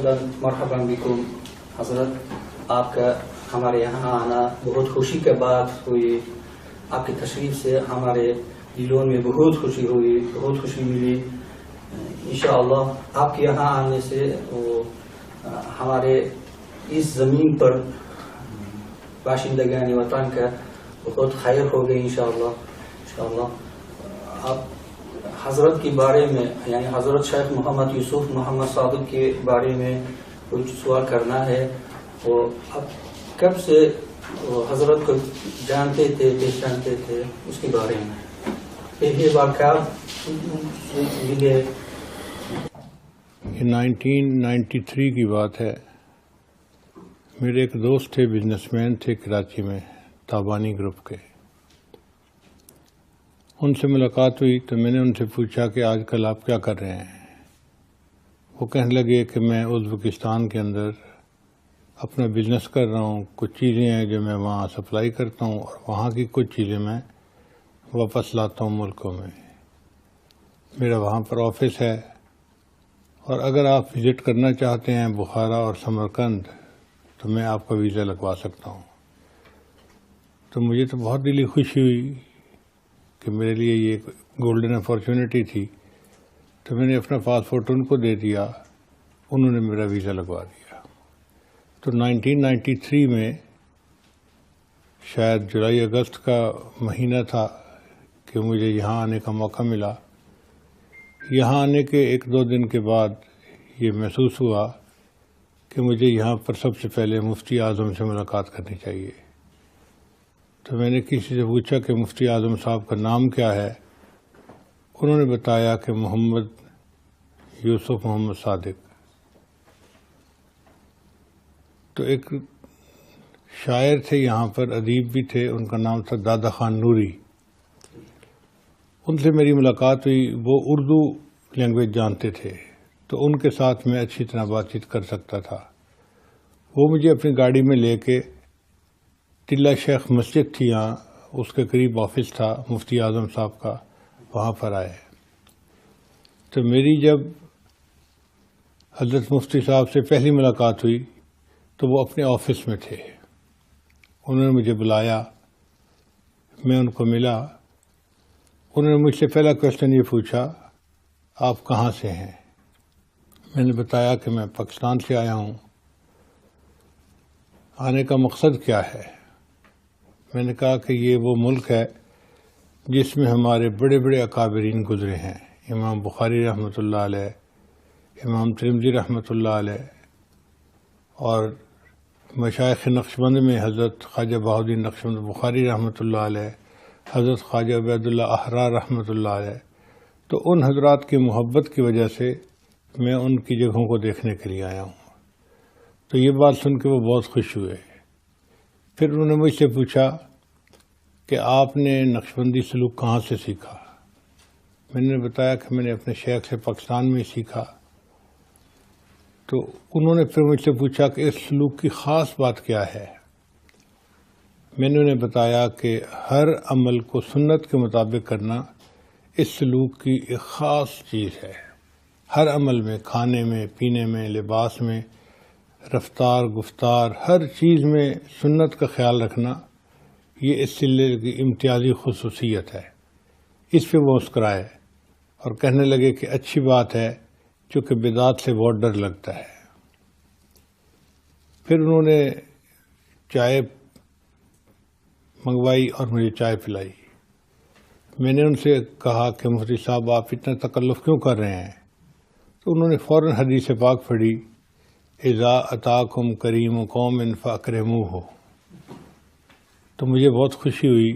مرحبا بكم حضرت، آپ کا ہمارے یہاں آنا بہت خوشی کا بات ہوئی. آپ کی تشریف سے ہمارے دلوں میں بہت خوشی ہوئی، بہت خوشی ملی. انشاءاللہ آپ کے یہاں آنے سے ہمارے اس زمین پر باشندگان وطن کا بہت خیر ہو گئی انشاءاللہ. آپ حضرت کے بارے میں یعنی حضرت شیخ محمد یوسف محمد صادق کے بارے میں کچھ سوال کرنا ہے. اور آپ کب سے حضرت کو جانتے تھے، پہچانتے تھے، اس کے بارے میں پہلی بار کب ملے؟ یہ 1993 کی بات ہے. میرے ایک دوست تھے، بزنس مین تھے کراچی میں، تابانی گروپ کے. ان سے ملاقات ہوئی تو میں نے ان سے پوچھا کہ آج کل آپ کیا کر رہے ہیں. وہ کہنے لگے کہ میں ازبکستان کے اندر اپنا بزنس کر رہا ہوں، کچھ چیزیں ہیں جو میں وہاں سپلائی کرتا ہوں اور وہاں کی کچھ چیزیں میں واپس لاتا ہوں ملکوں میں. میرا وہاں پر آفس ہے اور اگر آپ وزٹ کرنا چاہتے ہیں بخارا اور سمرقند تو میں آپ کا ویزا لگوا سکتا ہوں. تو مجھے تو بہت دلی خوشی ہوئی کہ میرے لیے یہ گولڈن اپارچونٹی تھی. تو میں نے اپنا پاسپورٹ ان کو دے دیا، انہوں نے میرا ویزا لگوا دیا. تو 1993 میں شاید جولائی اگست کا مہینہ تھا کہ مجھے یہاں آنے کا موقع ملا. یہاں آنے کے ایک دو دن کے بعد یہ محسوس ہوا کہ مجھے یہاں پر سب سے پہلے مفتی اعظم سے ملاقات کرنی چاہیے. تو میں نے کسی سے پوچھا کہ مفتی اعظم صاحب کا نام کیا ہے. انہوں نے بتایا کہ محمد یوسف محمد صادق. تو ایک شاعر تھے یہاں پر، ادیب بھی تھے، ان کا نام تھا دادا خان نوری. ان سے میری ملاقات ہوئی. وہ اردو لینگویج جانتے تھے تو ان کے ساتھ میں اچھی طرح بات چیت کر سکتا تھا. وہ مجھے اپنی گاڑی میں لے کے ٹلہ شیخ مسجد تھی یہاں، اس کے قریب آفس تھا مفتی اعظم صاحب کا، وہاں پر آئے. تو میری جب حضرت مفتی صاحب سے پہلی ملاقات ہوئی تو وہ اپنے آفس میں تھے. انہوں نے مجھے بلایا، میں ان کو ملا. انہوں نے مجھ سے پہلا کوشچن یہ پوچھا، آپ کہاں سے ہیں؟ میں نے بتایا کہ میں پاکستان سے آیا ہوں. آنے کا مقصد کیا ہے؟ میں نے کہا کہ یہ وہ ملک ہے جس میں ہمارے بڑے بڑے اکابرین گزرے ہیں، امام بخاری رحمۃ اللہ علیہ، امام ترمذی رحمۃ اللہ علیہ، اور مشائخ نقشبند میں حضرت خواجہ بہاؤالدین نقشبند بخاری رحمۃ اللہ علیہ، حضرت خواجہ عبید اللہ احرار رحمۃ اللہ علیہ. تو ان حضرات کی محبت کی وجہ سے میں ان کی جگہوں کو دیکھنے کے لیے آیا ہوں. تو یہ بات سن کے وہ بہت خوش ہوئے. پھر انہوں نے مجھ سے پوچھا کہ آپ نے نقشبندی سلوک کہاں سے سیکھا؟ میں نے بتایا کہ میں نے اپنے شیخ سے پاکستان میں سیکھا. تو انہوں نے پھر مجھ سے پوچھا کہ اس سلوک کی خاص بات کیا ہے؟ میں نے انہیں بتایا کہ ہر عمل کو سنت کے مطابق کرنا اس سلوک کی ایک خاص چیز ہے. ہر عمل میں، کھانے میں، پینے میں، لباس میں، رفتار، گفتار، ہر چیز میں سنت کا خیال رکھنا یہ اس سلسلے کی امتیازی خصوصیت ہے. اس پہ وہ مسکرائے اور کہنے لگے کہ اچھی بات ہے، چونکہ بدعات سے بہت ڈر لگتا ہے. پھر انہوں نے چائے منگوائی اور مجھے چائے پلائی. میں نے ان سے کہا کہ مفتی صاحب آپ اتنا تکلف کیوں کر رہے ہیں؟ تو انہوں نے فوراً حدیث پاک پڑھی، اذا اتاکم کریم قوم فاکرموہ. تو مجھے بہت خوشی ہوئی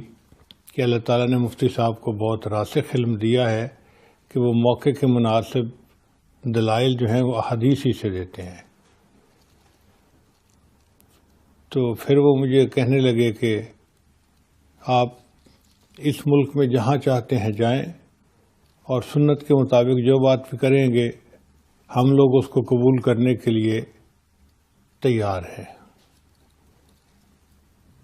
کہ اللہ تعالیٰ نے مفتی صاحب کو بہت راسخ علم دیا ہے کہ وہ موقع کے مناسب دلائل جو ہیں وہ احادیث ہی سے دیتے ہیں. تو پھر وہ مجھے کہنے لگے کہ آپ اس ملک میں جہاں چاہتے ہیں جائیں اور سنت کے مطابق جو بات بھی کریں گے ہم لوگ اس کو قبول کرنے کے لیے تیار ہیں.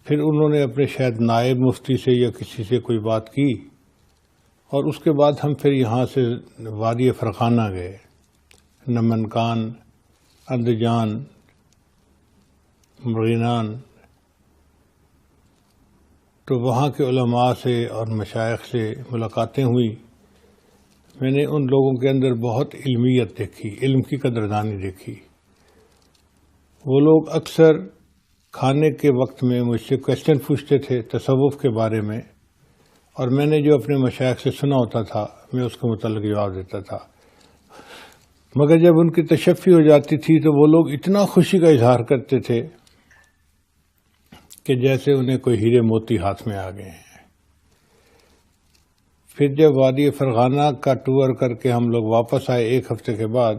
پھر انہوں نے اپنے شاید نائب مفتی سے یا کسی سے کوئی بات کی اور اس کے بعد ہم پھر یہاں سے وادی فرقانہ گئے، نمنکان، اندجان، مرغینان، تو وہاں کے علماء سے اور مشائخ سے ملاقاتیں ہوئی. میں نے ان لوگوں کے اندر بہت علمیت دیکھی، علم کی قدردانی دیکھی. وہ لوگ اکثر کھانے کے وقت میں مجھ سے کویسچن پوچھتے تھے تصوف کے بارے میں، اور میں نے جو اپنے مشائخ سے سنا ہوتا تھا میں اس کے متعلق جواب دیتا تھا. مگر جب ان کی تشفی ہو جاتی تھی تو وہ لوگ اتنا خوشی کا اظہار کرتے تھے کہ جیسے انہیں کوئی ہیرے موتی ہاتھ میں آ گئے ہیں. پھر جب وادی فرغانہ کا ٹور کر کے ہم لوگ واپس آئے 1 ہفتے کے بعد،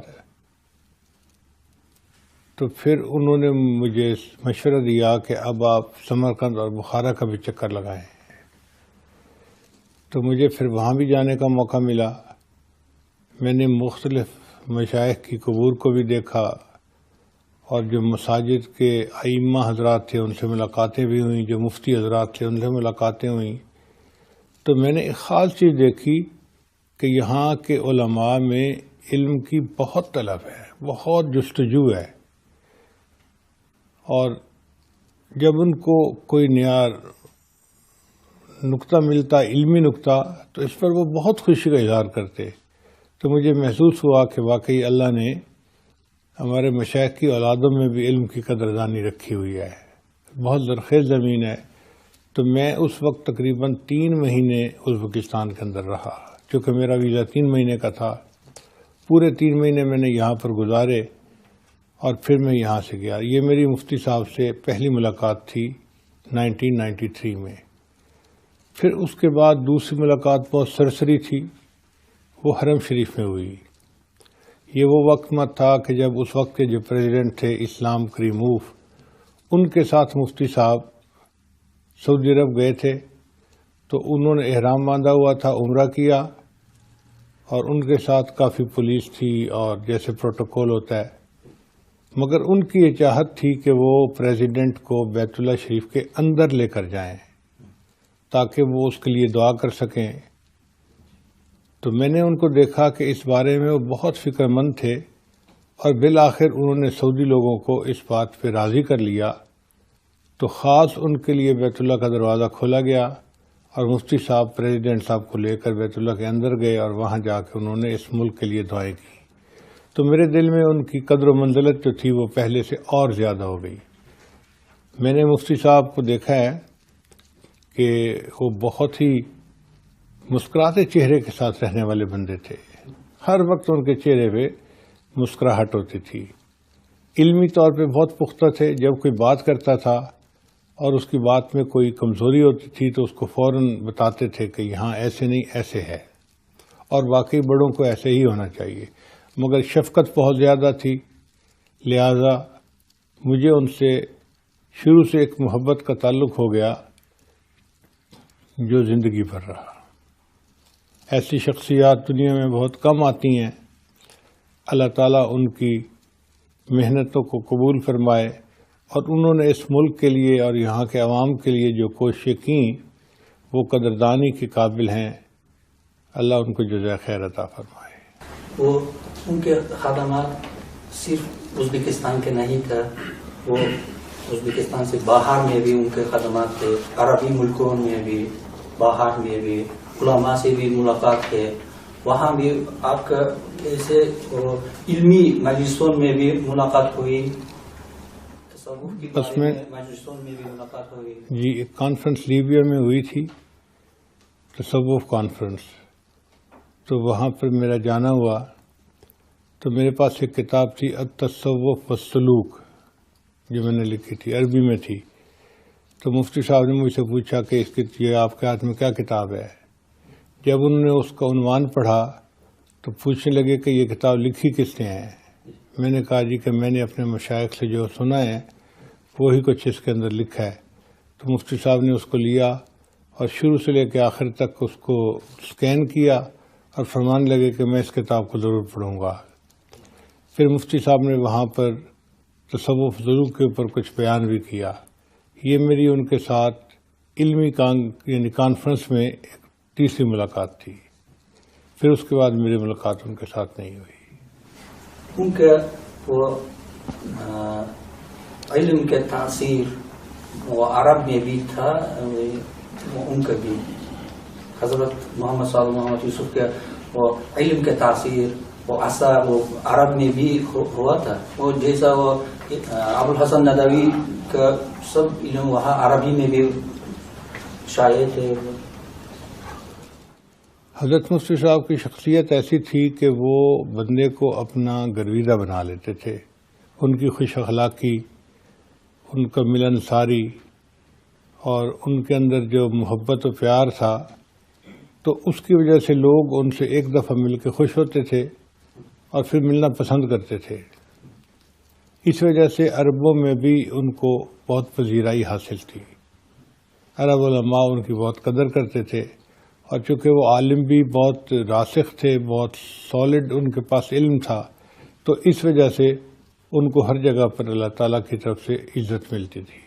تو پھر انہوں نے مجھے مشورہ دیا کہ اب آپ سمرقند اور بخارا کا بھی چکر لگائیں. تو مجھے پھر وہاں بھی جانے کا موقع ملا. میں نے مختلف مشائخ کی قبور کو بھی دیکھا، اور جو مساجد کے ائمہ حضرات تھے ان سے ملاقاتیں بھی ہوئیں، جو مفتی حضرات تھے ان سے ملاقاتیں ہوئیں. تو میں نے ایک خاص چیز دیکھی کہ یہاں کے علماء میں علم کی بہت طلب ہے، بہت جستجو ہے، اور جب ان کو کوئی نیا نقطہ ملتا، علمی نقطہ، تو اس پر وہ بہت خوشی کا اظہار کرتے. تو مجھے محسوس ہوا کہ واقعی اللہ نے ہمارے مشائخ کی اولادوں میں بھی علم کی قدردانی رکھی ہوئی ہے. بہت زرخیز زمین ہے. تو میں اس وقت تقریباً 3 مہینے ازبکستان کے اندر رہا، چونکہ میرا ویزا 3 مہینے کا تھا. پورے 3 مہینے میں نے یہاں پر گزارے، اور پھر میں یہاں سے گیا. یہ میری مفتی صاحب سے پہلی ملاقات تھی 1993 میں. پھر اس کے بعد دوسری ملاقات بہت سرسری تھی، وہ حرم شریف میں ہوئی. یہ وہ وقت مت تھا کہ جب اس وقت کے جو پریزیڈنٹ تھے اسلام کریموف، ان کے ساتھ مفتی صاحب سعودی عرب گئے تھے. تو انہوں نے احرام باندھا ہوا تھا، عمرہ کیا، اور ان کے ساتھ کافی پولیس تھی اور جیسے پروٹوکول ہوتا ہے. مگر ان کی یہ چاہت تھی کہ وہ پریزیڈنٹ کو بیت اللہ شریف کے اندر لے کر جائیں تاکہ وہ اس کے لیے دعا کر سکیں. تو میں نے ان کو دیکھا کہ اس بارے میں وہ بہت فکر مند تھے، اور بالآخر انہوں نے سعودی لوگوں کو اس بات پہ راضی کر لیا. تو خاص ان کے لیے بیت اللہ کا دروازہ کھولا گیا، اور مفتی صاحب پریزیڈنٹ صاحب کو لے کر بیت اللہ کے اندر گئے، اور وہاں جا کے انہوں نے اس ملک کے لیے دعائیں کی. تو میرے دل میں ان کی قدر و منزلت جو تھی وہ پہلے سے اور زیادہ ہو گئی. میں نے مفتی صاحب کو دیکھا ہے کہ وہ بہت ہی مسکراتے چہرے کے ساتھ رہنے والے بندے تھے. ہر وقت ان کے چہرے پہ مسکراہٹ ہوتی تھی. علمی طور پہ بہت پختہ تھے. جب کوئی بات کرتا تھا اور اس کی بات میں کوئی کمزوری ہوتی تھی تو اس کو فوراً بتاتے تھے کہ یہاں ایسے نہیں، ایسے ہے، اور واقعی بڑوں کو ایسے ہی ہونا چاہیے. مگر شفقت بہت زیادہ تھی، لہذا مجھے ان سے شروع سے ایک محبت کا تعلق ہو گیا جو زندگی بھر رہا. ایسی شخصیات دنیا میں بہت کم آتی ہیں. اللہ تعالیٰ ان کی محنتوں کو قبول فرمائے، اور انہوں نے اس ملک کے لیے اور یہاں کے عوام کے لیے جو کوششیں کیں وہ قدردانی کے قابل ہیں. اللہ ان کو جزائے خیر عطا فرمائے. وہ ان کے خدمات صرف ازبکستان کے نہیں تھے، وہ ازبکستان سے باہر میں بھی ان کے خدمات تھے. عربی ملکوں میں بھی، باہر میں بھی علماء سے بھی ملاقات ہے. وہاں بھی آپ کا ایسے علمی مجلسوں میں بھی ملاقات ہوئی، تصوف کی مجلسوں میں بھی ملاقات ہوئی. جی، ایک کانفرنس لیبیا میں ہوئی تھی، تصوف کانفرنس. تو وہاں پر میرا جانا ہوا. تو میرے پاس ایک کتاب تھی التصوف والسلوک، جو میں نے لکھی تھی، عربی میں تھی. تو مفتی صاحب نے مجھ سے پوچھا کہ اس کی یہ آپ کے ہاتھ میں کیا کتاب ہے. جب انہوں نے اس کا عنوان پڑھا تو پوچھنے لگے کہ یہ کتاب لکھی کس نے ہے. میں نے کہا جی کہ میں نے اپنے مشائخ سے جو سنا ہے وہی کچھ اس کے اندر لکھا ہے. تو مفتی صاحب نے اس کو لیا اور شروع سے لے کے آخر تک اس کو اسکین کیا اور فرمانے لگے کہ میں اس کتاب کو ضرور پڑھوں گا. پھر مفتی صاحب نے وہاں پر تصوف ضرور کے اوپر کچھ بیان بھی کیا. یہ میری ان کے ساتھ علمی یعنی کانفرنس میں ایک تیسری ملاقات تھی. پھر اس کے بعد میری ملاقات ان کے ساتھ نہیں ہوئی. ان کے وہ علم کا تاثیر وہ عرب میں بھی تھا، ان کا بھی حضرت محمد صلی اللہ محمد یوسف کا وہ علم کا تاثیر وہ اثر وہ عرب میں بھی ہوا تھا. وہ جیسا وہ ابو الحسن ندوی کا سب علم وہاں عربی میں بھی شائع تھے. حضرت مفتی صاحب کی شخصیت ایسی تھی کہ وہ بندے کو اپنا گرویدہ بنا لیتے تھے. ان کی خوش اخلاقی، ان کا ملنساری اور ان کے اندر جو محبت و پیار تھا، تو اس کی وجہ سے لوگ ان سے ایک دفعہ مل کے خوش ہوتے تھے اور پھر ملنا پسند کرتے تھے. اس وجہ سے عربوں میں بھی ان کو بہت پذیرائی حاصل تھی. عرب علماء ان کی بہت قدر کرتے تھے، اور چونکہ وہ عالم بھی بہت راسخ تھے، بہت سالڈ ان کے پاس علم تھا، تو اس وجہ سے ان کو ہر جگہ پر اللہ تعالیٰ کی طرف سے عزت ملتی تھی.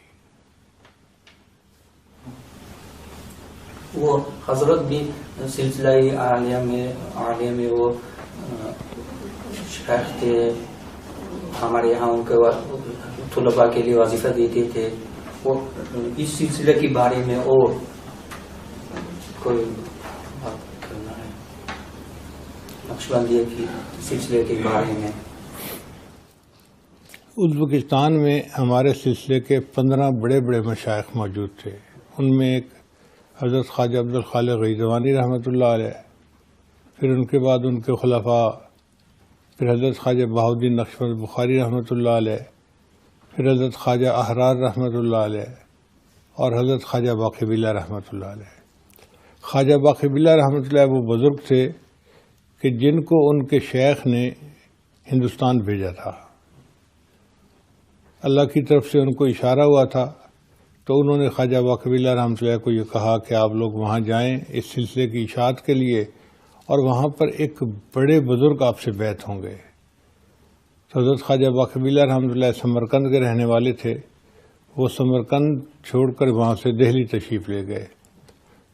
وہ حضرت بھی سلسلہ عالیہ میں وہ شیخ تھے. ہمارے یہاں ان کے طلباء کے لیے وظیفہ دیتے تھے. وہ اس سلسلے کے بارے میں اور کوئی بات کرنا ہے نقشبندیہ کی سلسلے کے بارے میں؟ ازبکستان میں ہمارے سلسلے کے 15 بڑے بڑے مشائخ موجود تھے. ان میں ایک حضرت خواجہ عبدالخالق غیزوانی رحمۃ اللہ علیہ، پھر ان کے بعد ان کے خلفاء، پھر حضرت خواجہ بہاؤالدین نقشبند بخاری رحمۃ اللہ علیہ، پھر حضرت خواجہ احرار رحمۃ اللہ علیہ، اور حضرت خواجہ باقی باللہ رحمۃ اللہ علیہ. خواجہ باقی باللہ رحمۃ اللہ وہ بزرگ تھے کہ جن کو ان کے شیخ نے ہندوستان بھیجا تھا. اللہ کی طرف سے ان کو اشارہ ہوا تھا، تو انہوں نے خواجہ باقی باللہ رحمۃ اللہ کو یہ کہا کہ آپ لوگ وہاں جائیں اس سلسلے کی اشاعت کے لیے، اور وہاں پر ایک بڑے بزرگ آپ سے بیعت ہوں گے. تو حضرت خواجہ باقی باللہ رحمۃ اللہ سمرقند کے رہنے والے تھے. وہ سمرقند چھوڑ کر وہاں سے دہلی تشریف لے گئے.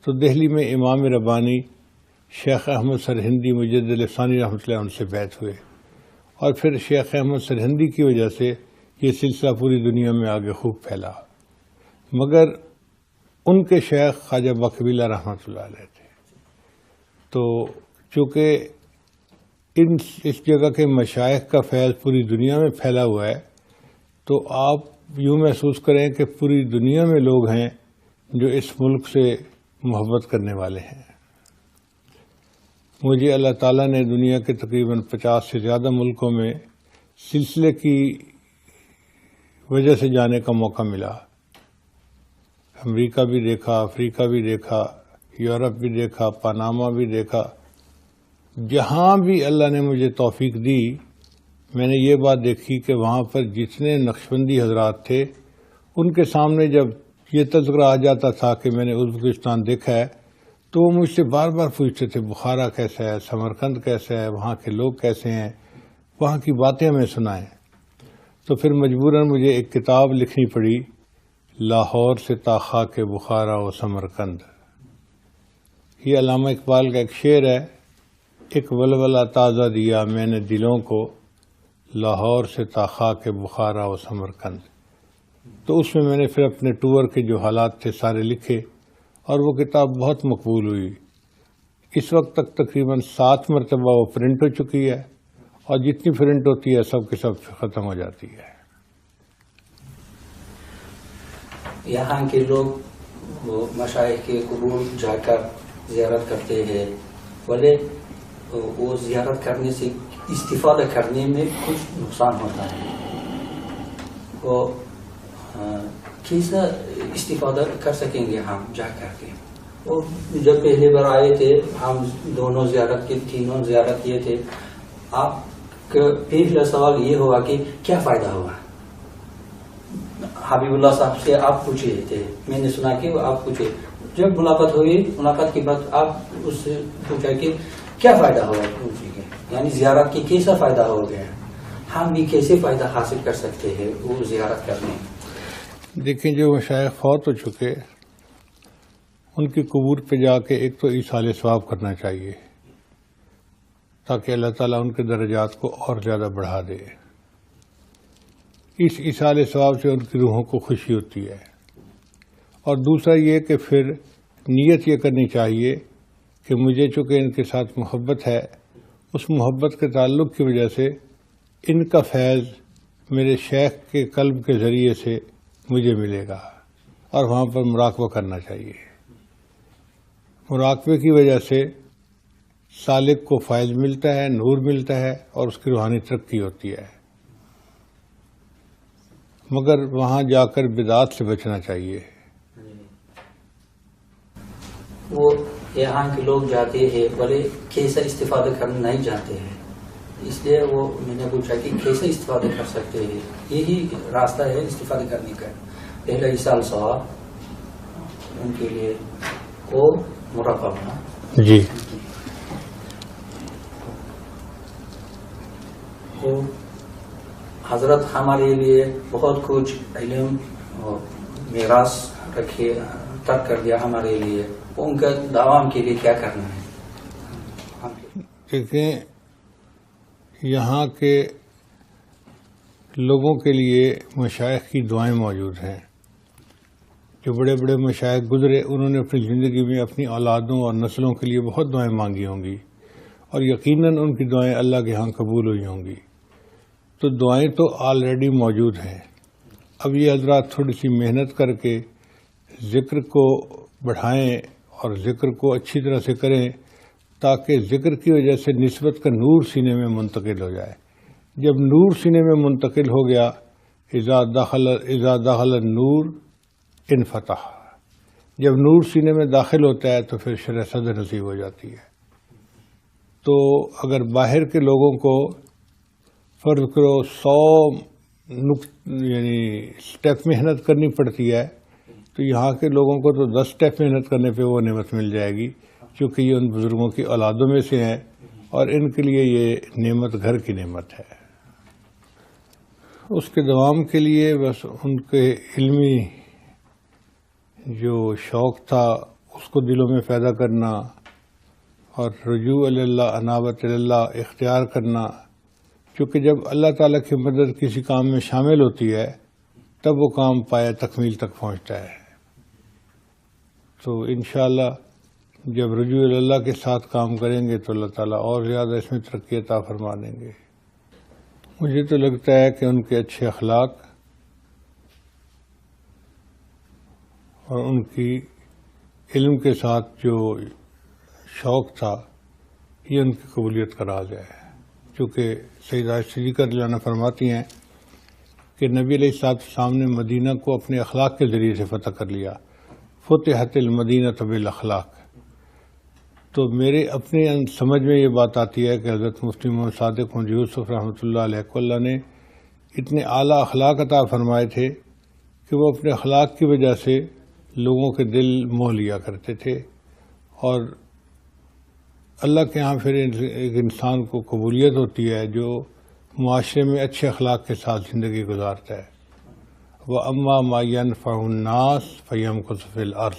تو دہلی میں امام ربانی شیخ احمد سرہندی مجدد ثانی رحمۃ اللہ ان سے بیعت ہوئے، اور پھر شیخ احمد سرہندی کی وجہ سے یہ سلسلہ پوری دنیا میں آگے خوب پھیلا. مگر ان کے شیخ خواجہ باقی باللہ رحمۃ اللہ علیہ تھے. تو چونکہ اس جگہ کے مشائخ کا فیض پوری دنیا میں پھیلا ہوا ہے، تو آپ یوں محسوس کریں کہ پوری دنیا میں لوگ ہیں جو اس ملک سے محبت کرنے والے ہیں. مجھے اللہ تعالیٰ نے دنیا کے تقریباً 50 سے زیادہ ملکوں میں سلسلے کی وجہ سے جانے کا موقع ملا. امریکہ بھی دیکھا، افریقہ بھی دیکھا، یورپ بھی دیکھا، پاناما بھی دیکھا. جہاں بھی اللہ نے مجھے توفیق دی، میں نے یہ بات دیکھی کہ وہاں پر جتنے نقشبندی حضرات تھے، ان کے سامنے جب یہ تذکرہ آ جاتا تھا کہ میں نے ازبکستان دیکھا ہے، تو وہ مجھ سے بار بار پوچھتے تھے بخارا کیسا ہے، سمرقند کیسا ہے، وہاں کے لوگ کیسے ہیں، وہاں کی باتیں ہمیں سنائیں. تو پھر مجبوراً مجھے ایک کتاب لکھنی پڑی، لاہور سے تا خاک بخارا و سمرقند. یہ علامہ اقبال کا ایک شعر ہے، ایک ولولہ تازہ دیا میں نے دلوں کو، لاہور سے تا خاک بخارا و سمرقند. تو اس میں نے پھر اپنے ٹور کے جو حالات تھے سارے لکھے، اور وہ کتاب بہت مقبول ہوئی. اس وقت تک تقریباً 7 مرتبہ وہ پرنٹ ہو چکی ہے، اور جتنی پرنٹ ہوتی ہے سب کے سب ختم ہو جاتی ہے. یہاں کے لوگ وہ مشائخ کے قبور جا کر زیارت کرتے ہیں، بولے وہ زیارت کرنے سے استفادہ کرنے میں کچھ نقصان ہوتا ہے. وہ کیسا استفادہ کر سکیں گے ہم جا کر کے؟ وہ جب پہلے بار آئے تھے ہم دونوں زیارت کے تینوں زیارت کیے تھے. آپ کا پہلا سوال یہ ہوا کہ کیا فائدہ ہوا؟ حبیب اللہ صاحب سے آپ پوچھے تھے، میں نے سنا کہ آپ پوچھے. جب ملاقات ہوئی، ملاقات کے بعد آپ اس سے پوچھا کہ کیا فائدہ ہوا، یعنی زیارت کی کیسا فائدہ ہو گیا، ہم بھی کیسے فائدہ حاصل کر سکتے ہیں وہ زیارت کرنے. دیکھیں جو مشائخ فوت ہو چکے، ان کی قبور پہ جا کے ایک تو ایصال ثواب کرنا چاہیے، تاکہ اللہ تعالیٰ ان کے درجات کو اور زیادہ بڑھا دے. اس ایصال ثواب سے ان کی روحوں کو خوشی ہوتی ہے۔ اور دوسرا یہ کہ پھر نیت یہ کرنی چاہیے کہ مجھے چونکہ ان کے ساتھ محبت ہے، اس محبت کے تعلق کی وجہ سے ان کا فیض میرے شیخ کے قلب کے ذریعے سے مجھے ملے گا، اور وہاں پر مراقبہ کرنا چاہیے۔ مراقبے کی وجہ سے سالک کو فیض ملتا ہے، نور ملتا ہے، اور اس کی روحانی ترقی ہوتی ہے، مگر وہاں جا کر بدعات سے بچنا چاہیے۔ وہ یہاں کے لوگ جاتے ہیں بولے کیسا استفادہ کرنا نہیں جانتے ہیں، اس لیے وہ میں نے پوچھا کہ کیسے استفادہ کر سکتے ہیں، یہی راستہ ہے استفادہ کرنے کا۔ پہلا ایصال ثواب ان کے لیے وہ مراقبہ جی، وہ حضرت ہمارے لیے بہت کچھ علم اور میراث رکھے ترک کر دیا ہمارے لیے، ان کا دوام کے لیے کیا کرنا ہے؟ دیکھیں یہاں کے لوگوں کے لیے مشائخ کی دعائیں موجود ہیں۔ جو بڑے بڑے مشائخ گزرے انہوں نے اپنی زندگی میں اپنی اولادوں اور نسلوں کے لیے بہت دعائیں مانگی ہوں گی، اور یقیناً ان کی دعائیں اللہ کے ہاں قبول ہوئی ہوں گی۔ تو دعائیں تو آلریڈی موجود ہیں، اب یہ حضرات تھوڑی سی محنت کر کے ذکر کو بڑھائیں اور ذکر کو اچھی طرح سے کریں، تاکہ ذکر کی وجہ سے نسبت کا نور سینے میں منتقل ہو جائے۔ جب نور سینے میں منتقل ہو گیا، اذا دخل النور انفتح، جب نور سینے میں داخل ہوتا ہے تو پھر شرح صدر نصیب ہو جاتی ہے۔ تو اگر باہر کے لوگوں کو فرض کرو 100 یعنی سٹیپ محنت کرنی پڑتی ہے، تو یہاں کے لوگوں کو تو 10 سٹیپ محنت کرنے پہ وہ نعمت مل جائے گی، کیونکہ یہ ان بزرگوں کی اولادوں میں سے ہیں، اور ان کے لیے یہ نعمت گھر کی نعمت ہے۔ اس کے دوام کے لیے بس ان کے علمی جو شوق تھا اس کو دلوں میں پیدا کرنا، اور رجوع اللہ، انابت اللہ اختیار کرنا، کیونکہ جب اللہ تعالیٰ کی مدد کسی کام میں شامل ہوتی ہے تب وہ کام پایا تکمیل تک پہنچتا ہے۔ تو انشاءاللہ جب رجوع اللہ کے ساتھ کام کریں گے تو اللہ تعالیٰ اور زیادہ اس میں ترقی عطا فرما دیں گے۔ مجھے تو لگتا ہے کہ ان کے اچھے اخلاق اور ان کی علم کے ساتھ جو شوق تھا یہ ان کی قبولیت کا راز ہے، چونکہ سیدہ صدیقہ رضی اللہ عنہا فرماتی ہیں کہ نبی علیہ السلام نے مدینہ کو اپنے اخلاق کے ذریعے سے فتح کر لیا، فتحت المدینہ بالاخلاق۔ تو میرے اپنے سمجھ میں یہ بات آتی ہے کہ حضرت مفتی محمد صادق محمد یوسف رحمۃ اللہ علیہ کو اللہ نے اتنے اعلیٰ اخلاق عطا فرمائے تھے کہ وہ اپنے اخلاق کی وجہ سے لوگوں کے دل موہ لیا کرتے تھے، اور اللہ کے ہاں پھر ایک انسان کو قبولیت ہوتی ہے جو معاشرے میں اچھے اخلاق کے ساتھ زندگی گزارتا ہے۔ وَأَمَّا مَا يَنْفَعُ النَّاسَ فَيَمْكُثُ فِي الْأَرْضِ،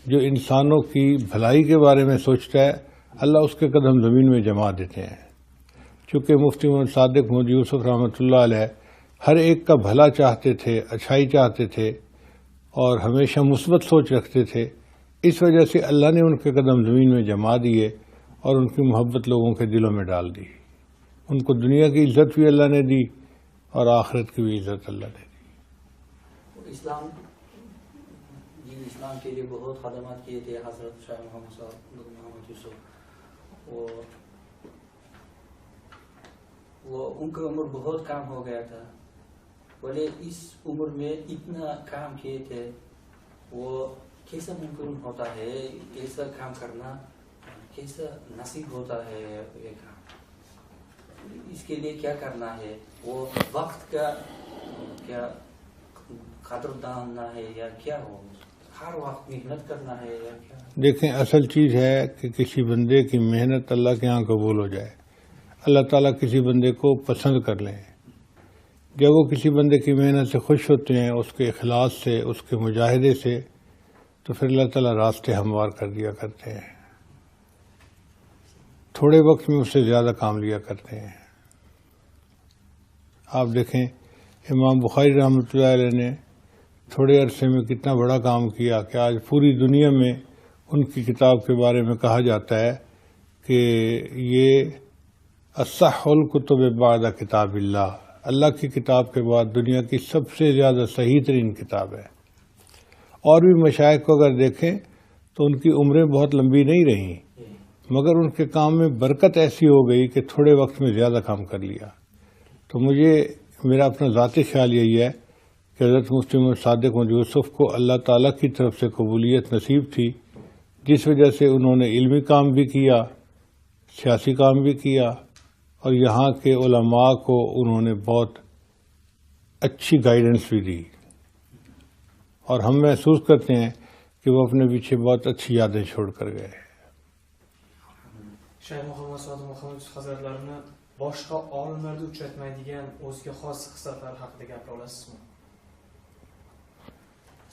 جو انسانوں کی بھلائی کے بارے میں سوچتا ہے اللہ اس کے قدم زمین میں جما دیتے ہیں۔ چونکہ مفتی محمد صادق محمد یوسف رحمۃ اللہ علیہ ہر ایک کا بھلا چاہتے تھے، اچھائی چاہتے تھے، اور ہمیشہ مثبت سوچ رکھتے تھے، اس وجہ سے اللہ نے ان کے قدم زمین میں جما دیے اور ان کی محبت لوگوں کے دلوں میں ڈال دی۔ ان کو دنیا کی عزت بھی اللہ نے دی اور آخرت کی بھی عزت اللہ نے دی۔ اسلام کے لیے بہت خدمات کیے تھے حضرت شاہ محمد صاحب محمد یوسف، وہ ان کی عمر بہت کم ہو گیا تھا، بولے اس عمر میں اتنا کام کیے تھے، وہ کیسا ممکن ہوتا ہے ایسا کام کرنا، کیسا نصیب ہوتا ہے یہ کام، اس کے لیے کیا کرنا ہے، وہ وقت کا کیا قدرداننا ہے یا کیا ہو، ہر وقت محنت کرنا ہے یا کیا؟ دیکھیں اصل چیز ہے کہ کسی بندے کی محنت اللہ کے ہاں قبول ہو جائے، اللہ تعالیٰ کسی بندے کو پسند کر لیں۔ جب وہ کسی بندے کی محنت سے خوش ہوتے ہیں، اس کے اخلاص سے، اس کے مجاہدے سے، تو پھر اللہ تعالیٰ راستے ہموار کر دیا کرتے ہیں، تھوڑے وقت میں اس سے زیادہ کام لیا کرتے ہیں۔ آپ دیکھیں امام بخاری رحمۃ اللہ علیہ نے تھوڑے عرصے میں کتنا بڑا کام کیا کہ آج پوری دنیا میں ان کی کتاب کے بارے میں کہا جاتا ہے کہ یہ اصح الکتب بعد کتاب اللہ کی کتاب کے بعد دنیا کی سب سے زیادہ صحیح ترین کتاب ہے۔ اور بھی مشائخ کو اگر دیکھیں تو ان کی عمریں بہت لمبی نہیں رہیں، مگر ان کے کام میں برکت ایسی ہو گئی کہ تھوڑے وقت میں زیادہ کام کر لیا۔ تو میرا اپنا ذاتی خیال یہی ہے کہ حضرت مفتی محمد صادق محمد یوسف کو اللہ تعالیٰ کی طرف سے قبولیت نصیب تھی، جس وجہ سے انہوں نے علمی کام بھی کیا، سیاسی کام بھی کیا، اور یہاں کے علماء کو انہوں نے بہت اچھی گائیڈنس بھی دی، اور ہم محسوس کرتے ہیں کہ وہ اپنے پیچھے بہت اچھی یادیں چھوڑ کر گئے۔ Shayx Muhammad Sodiq Muhammad Hazratlarini boshqa olimlarda uchratmaydigan o'ziga xos xislatlari haqida gapira olasizmi?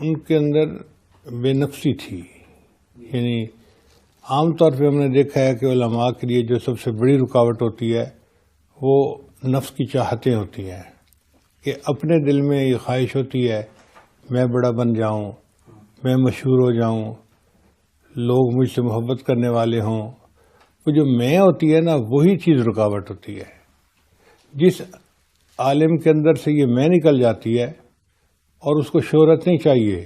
ان کے اندر بے نفسی تھی، یعنی عام طور پہ ہم نے دیکھا ہے کہ علماء کے لیے جو سب سے بڑی رکاوٹ ہوتی ہے وہ نفس کی چاہتیں ہوتی ہیں، کہ اپنے دل میں یہ خواہش ہوتی ہے میں بڑا بن جاؤں، میں مشہور ہو جاؤں، لوگ مجھ سے محبت کرنے والے ہوں۔ وہ جو میں ہوتی ہے نا، وہی چیز رکاوٹ ہوتی ہے۔ جس عالم کے اندر سے یہ میں نکل جاتی ہے اور اس کو شہرت نہیں چاہیے،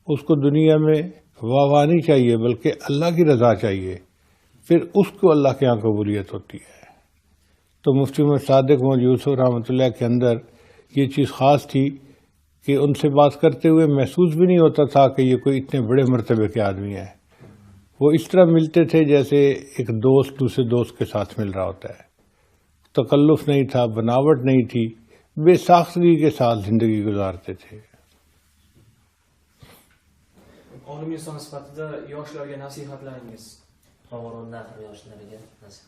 اس کو دنیا میں واہ نہیں چاہیے، بلکہ اللہ کی رضا چاہیے، پھر اس کو اللہ کے یہاں قبولیت ہوتی ہے۔ تو مفتی محمد صادق محمد یوسف رحمۃ اللہ کے اندر یہ چیز خاص تھی کہ ان سے بات کرتے ہوئے محسوس بھی نہیں ہوتا تھا کہ یہ کوئی اتنے بڑے مرتبے کے آدمی ہیں۔ وہ اس طرح ملتے تھے جیسے ایک دوست دوسرے دوست کے ساتھ مل رہا ہوتا ہے۔ تکلف نہیں تھا، بناوٹ نہیں تھی، بے ساختگی کے ساتھ زندگی گزارتے تھے۔ Olim inson sifatida yoshlarga nasihatlaringiz? yoshlarga nasihat.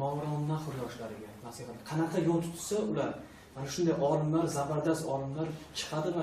Mavron Nahr yoshlariga nasihat. Qanaqa yo'l tutsa ular mana shunday olimlar, zabardast olimlar chiqadi va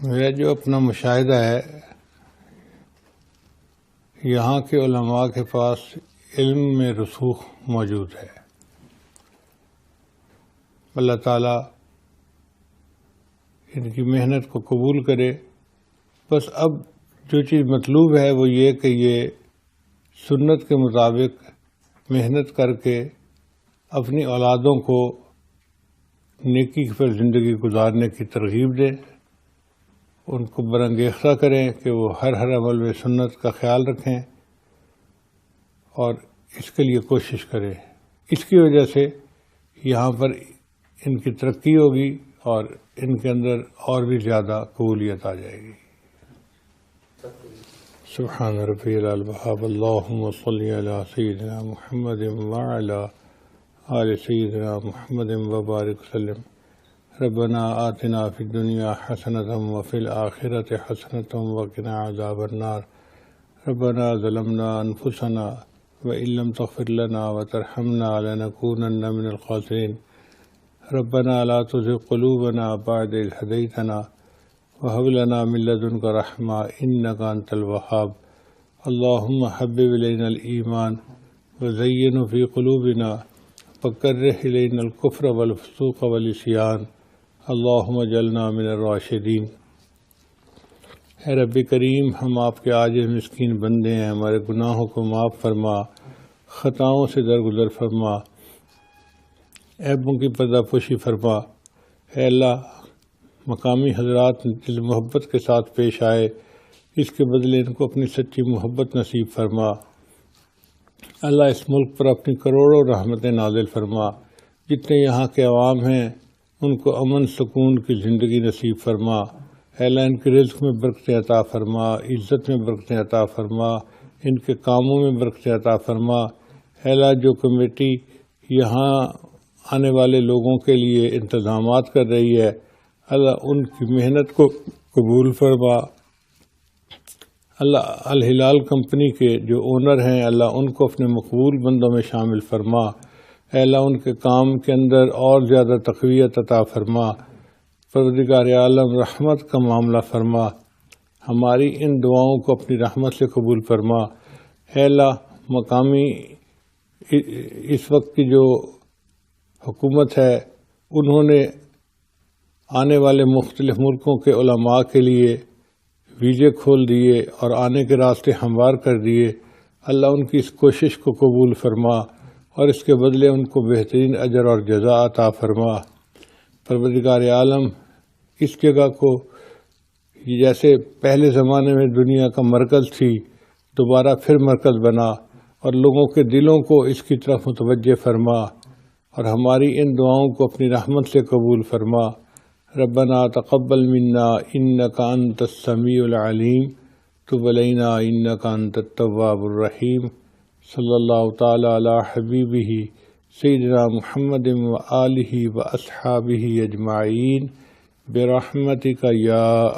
میرا جو اپنا مشاہدہ ہے، یہاں کے علماء کے پاس علم میں رسوخ موجود ہے۔ اللہ تعالیٰ ان کی محنت کو قبول کرے۔ بس اب جو چیز مطلوب ہے وہ یہ کہ یہ سنت کے مطابق محنت کر کے اپنی اولادوں کو نیکی پر زندگی گزارنے کی ترغیب دیں، ان کو برانگیختہ کریں کہ وہ ہر عمل میں سنت کا خیال رکھیں اور اس کے لیے کوشش کریں۔ اس کی وجہ سے یہاں پر ان کی ترقی ہوگی اور ان کے اندر اور بھی زیادہ قبولیت آ جائے گی۔ سبحان ربی العلبہب اللہم صلی علی سیدنا محمد وعلی آل سیدنا محمد وبارک وسلم۔ ربنا آتنا فی الدنیا حسنة وفی الآخرة حسنة وقنا عذاب النار۔ ربنا ظلمنا انفسنا وإن لم تغفر لنا وترحمنا لنكونن من الخاسرين ربنا لا تزغ قلوبنا بعد إذ هديتنا وهب لنا من لدنك رحمة إنك أنت الوهاب اللهم حبب إلينا الإيمان وزينه في قلوبنا وكره إلينا الكفر والفسوق والعصيان اللهم اجعلنا من الراشدين۔ اے رب کریم، ہم آپ کے عاجز مسکین بندے ہیں، ہمارے گناہوں کو معاف فرما، خطاؤں سے درگزر فرما، عیبوں کی پردہ پوشی فرما۔ اے اللہ، مقامی حضرات دل محبت کے ساتھ پیش آئے، اس کے بدلے ان کو اپنی سچی محبت نصیب فرما۔ اللہ اس ملک پر اپنی کروڑوں رحمتیں نازل فرما، جتنے یہاں کے عوام ہیں ان کو امن سکون کی زندگی نصیب فرما۔ اے اللہ ان کے رزق میں برکتیں عطا فرما، عزت میں برکتیں عطا فرما، ان کے کاموں میں برکتیں عطا فرما۔ اے اللہ جو کمیٹی یہاں آنے والے لوگوں کے لیے انتظامات کر رہی ہے، اللہ ان کی محنت کو قبول فرما۔ اللہ الہلال کمپنی کے جو اونر ہیں، اللہ ان کو اپنے مقبول بندوں میں شامل فرما۔ اے اللہ ان کے کام کے اندر اور زیادہ تقویت عطا فرما۔ پروردگار عالم رحمت کا معاملہ فرما، ہماری ان دعاؤں کو اپنی رحمت سے قبول فرما۔ اے اللہ مقامی اس وقت کی جو حکومت ہے، انہوں نے آنے والے مختلف ملکوں کے علماء کے لیے ویزے کھول دیے اور آنے کے راستے ہموار کر دیے۔ اللہ ان کی اس کوشش کو قبول فرما اور اس کے بدلے ان کو بہترین اجر اور جزا عطا فرما۔ پروردگار عالم اس جگہ کو جیسے پہلے زمانے میں دنیا کا مرکز تھی، دوبارہ پھر مرکز بنا اور لوگوں کے دلوں کو اس کی طرف متوجہ فرما اور ہماری ان دعاؤں کو اپنی رحمت سے قبول فرما۔ ربنا تقبل منا انک انت السمیع العلیم تب علینا انک انت التواب الرحیم صلی اللہ تعالی علی حبیبہ سیدنا محمد وآلہ واصحابہ اجمعین برحمتک یا